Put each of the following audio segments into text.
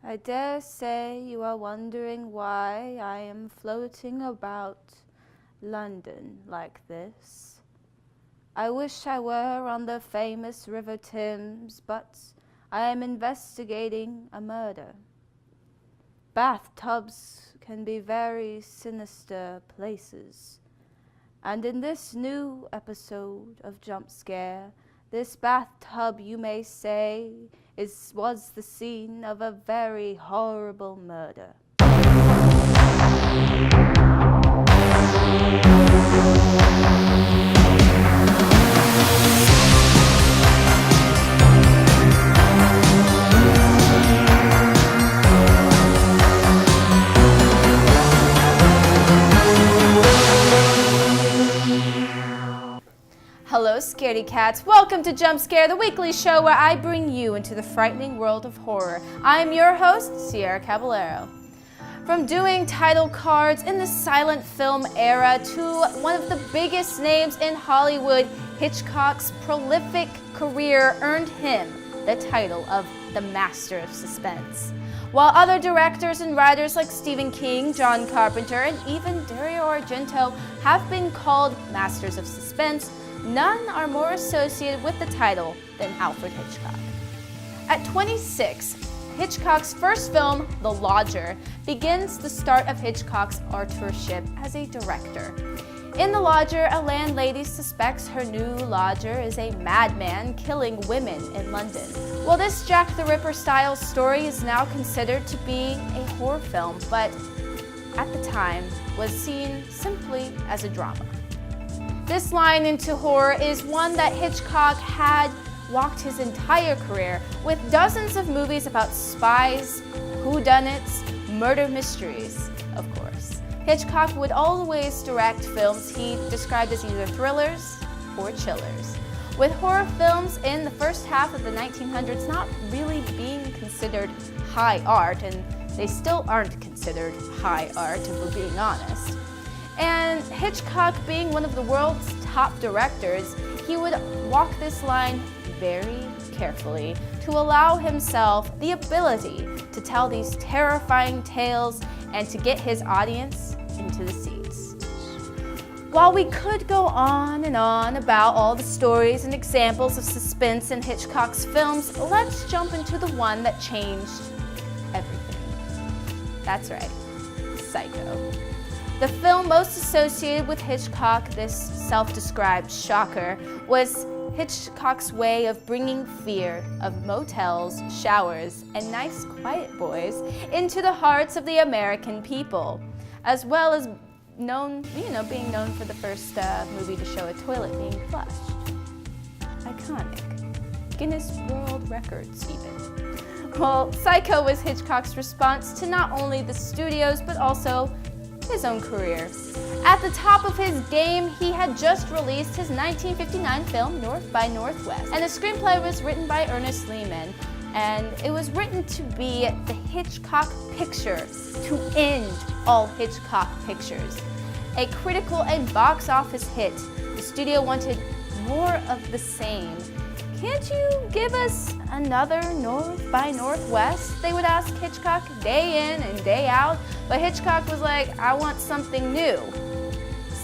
I dare say you are wondering why I am floating about London like this. I wish I were on the famous River Thames, but I am investigating a murder. Bathtubs can be very sinister places. And in this new episode of Jump Scare, this bathtub, you may say, was the scene of a very horrible murder. Hello, scaredy cats. Welcome to Jump Scare, the weekly show where I bring you into the frightening world of horror. I am your host, Cierra. From doing title cards in the silent film era to one of the biggest names in Hollywood, Hitchcock's prolific career earned him the title of the Master of Suspense. While other directors and writers like Stephen King, John Carpenter, and even Dario Argento have been called Masters of Suspense, none are more associated with the title than Alfred Hitchcock. At 26, Hitchcock's first film, The Lodger, begins the start of Hitchcock's authorship as a director. In The Lodger, a landlady suspects her new lodger is a madman killing women in London. Well, this Jack the Ripper-style story is now considered to be a horror film, but at the time was seen simply as a drama. This line into horror is one that Hitchcock had walked his entire career with dozens of movies about spies, whodunits, murder mysteries, of course. Hitchcock would always direct films he described as either thrillers or chillers, with horror films in the first half of the 1900s not really being considered high art, and they still aren't considered high art if we're being honest. And Hitchcock, being one of the world's top directors, he would walk this line very carefully to allow himself the ability to tell these terrifying tales and to get his audience into the seats. While we could go on and on about all the stories and examples of suspense in Hitchcock's films, let's jump into the one that changed everything. That's right, Psycho. The film most associated with Hitchcock, this self-described shocker, was Hitchcock's way of bringing fear of motels, showers, and nice quiet boys into the hearts of the American people, as well as being known for the first movie to show a toilet being flushed. Iconic. Guinness World Records, even. Well, Psycho was Hitchcock's response to not only the studios, but also his own career. At the top of his game, he had just released his 1959 film North by Northwest, and the screenplay was written by Ernest Lehman, and it was written to be the Hitchcock picture to end all Hitchcock pictures. A critical and box office hit, the studio wanted more of the same. Can't you give us another North by Northwest? They would ask Hitchcock day in and day out, but Hitchcock was like, I want something new.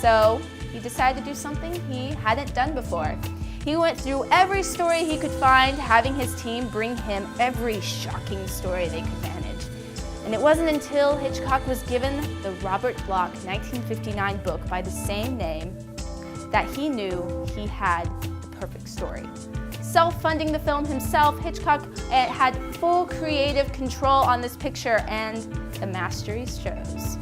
So he decided to do something he hadn't done before. He went through every story he could find, having his team bring him every shocking story they could manage. And it wasn't until Hitchcock was given the Robert Bloch 1959 book by the same name that he knew he had the perfect story. Self-funding the film himself, Hitchcock had full creative control on this picture, and the mastery shows.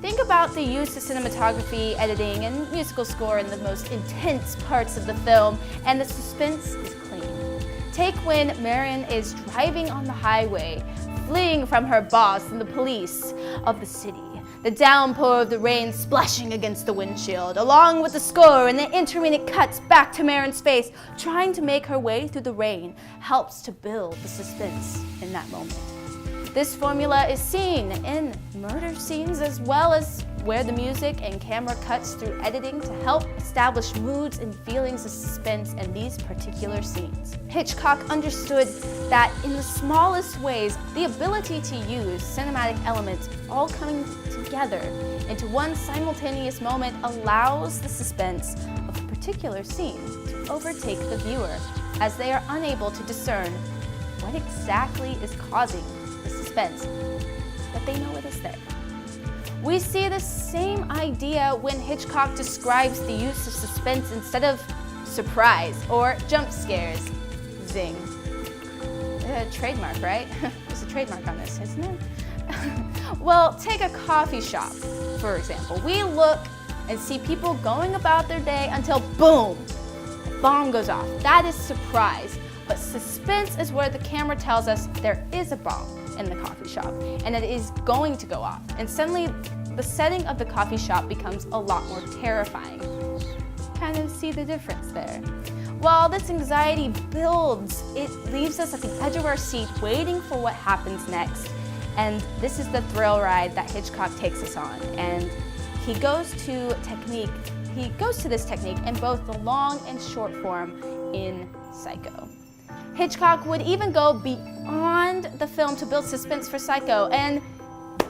Think about the use of cinematography, editing, and musical score in the most intense parts of the film, and the suspense is clean. Take when Marion is driving on the highway, fleeing from her boss and the police of the city. The downpour of the rain splashing against the windshield, along with the score and the intermittent cuts back to Marion's face, trying to make her way through the rain, helps to build the suspense in that moment. This formula is seen in murder scenes as well as where the music and camera cuts through editing to help establish moods and feelings of suspense in these particular scenes. Hitchcock understood that in the smallest ways, the ability to use cinematic elements all coming together into one simultaneous moment allows the suspense of a particular scene to overtake the viewer, as they are unable to discern what exactly is causing the suspense, but they know it is there. We see the same idea when Hitchcock describes the use of suspense instead of surprise or jump scares. Zing. Trademark, right? There's a trademark on this, isn't it? Well, take a coffee shop, for example. We look and see people going about their day until boom, a bomb goes off. That is surprise. But suspense is where the camera tells us there is a bomb in the coffee shop and it is going to go off. And suddenly the setting of the coffee shop becomes a lot more terrifying. Kind of see the difference there. While this anxiety builds, it leaves us at the edge of our seat waiting for what happens next. And this is the thrill ride that Hitchcock takes us on. And he goes to this technique in both the long and short form in Psycho. Hitchcock would even go beyond the film to build suspense for Psycho, and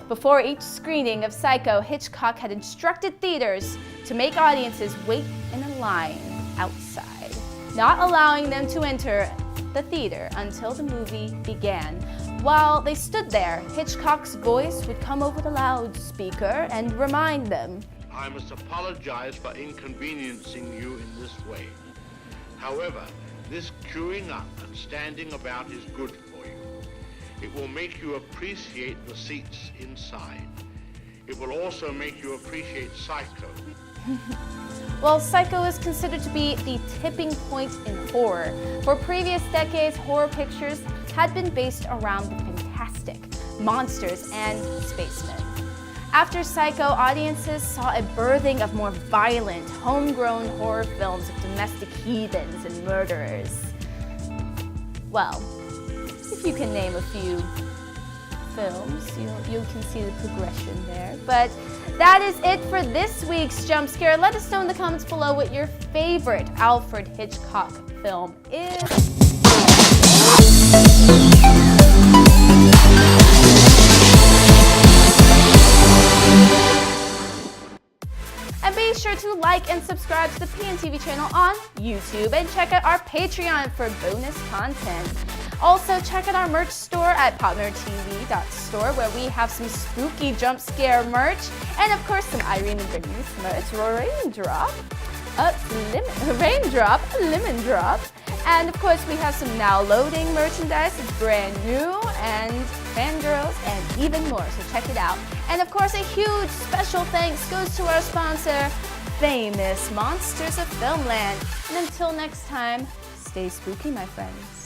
before each screening of Psycho, Hitchcock had instructed theaters to make audiences wait in a line outside, not allowing them to enter the theater until the movie began. While they stood there, Hitchcock's voice would come over the loudspeaker and remind them, "I must apologize for inconveniencing you in this way. However, this queuing up and standing about is good for you. It will make you appreciate the seats inside. It will also make you appreciate Psycho." Well, Psycho is considered to be the tipping point in horror. For previous decades, horror pictures had been based around the fantastic, monsters, and spacemen. After Psycho, audiences saw a birthing of more violent, homegrown horror films of domestic heathens and murderers. Well, if you can name a few films, you can see the progression there. But that is it for this week's Jump Scare. Let us know in the comments below what your favorite Alfred Hitchcock film is. And be sure to like and subscribe to the PNTV channel on YouTube and check out our Patreon for bonus content. Also, check out our merch store at PopNerdTV.store, where we have some spooky jump scare merch and, of course, some Irene and Bernice merch. Raindrop, lemon drop. And, of course, we have some now loading merchandise. It's brand new, and fangirls, and even more. So check it out. And, of course, a huge special thanks goes to our sponsor, Famous Monsters of Filmland. And until next time, stay spooky, my friends.